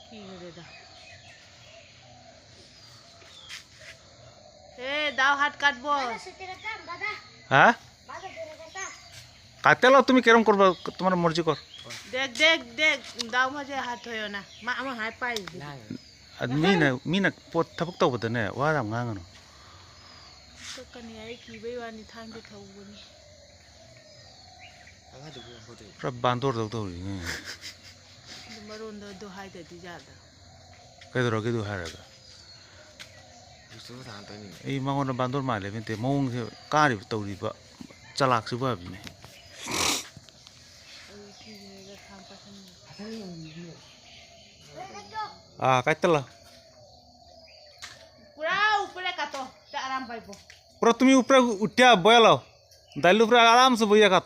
কি করে দাও এ দাও হাত কাটবো হ্যাঁ কাটতে লাও তুমি কেরম করবা তোমার মর্জি কর দেখ দেখ দেখ দাও মাঝে হাত হইও না মা আমার হাত পাই মিনা ꯊꯕꯛ ꯇꯧꯕꯗꯅꯦ ꯋꯥ ꯌꯥꯝ ꯉꯥꯡꯒꯅꯨ ꯀꯛꯀꯅꯤ ꯑꯩ ꯀꯤꯕꯩ ꯋꯥꯅꯤ ꯊꯥꯡꯗ ꯊꯧꯕꯅꯤ ꯄꯨꯔꯥ ꯕꯥꯟꯗꯣꯔꯗꯧ ꯇꯧꯔꯤꯅꯦ ꯑꯗꯨ ꯃꯔꯣꯟꯗꯣ ꯑꯗꯨ ꯍꯥꯏꯗꯗꯤ ꯌꯥꯗ꯭ꯔꯥ ꯀꯩꯗꯧꯔꯒꯦ ꯑꯗꯨ ꯍꯥꯏꯔꯒ ꯑꯩ ꯃꯉꯣꯟꯗ ꯕꯥꯟꯗꯣꯔ ꯃꯥꯜꯂꯦ ꯅꯠꯇꯦ ꯃꯑꯣꯡꯁꯦ ꯀꯥꯔꯤꯕ ꯇꯧꯔꯤꯕ ꯆꯂꯥꯛꯁꯤꯕꯨ ꯍꯥꯏꯕꯅꯦ काटला पूरा ऊपर काटो आराम पाइबो पूरा तुम ऊपर उठिया बया लाओ दाइल ऊपर आराम से बइया काट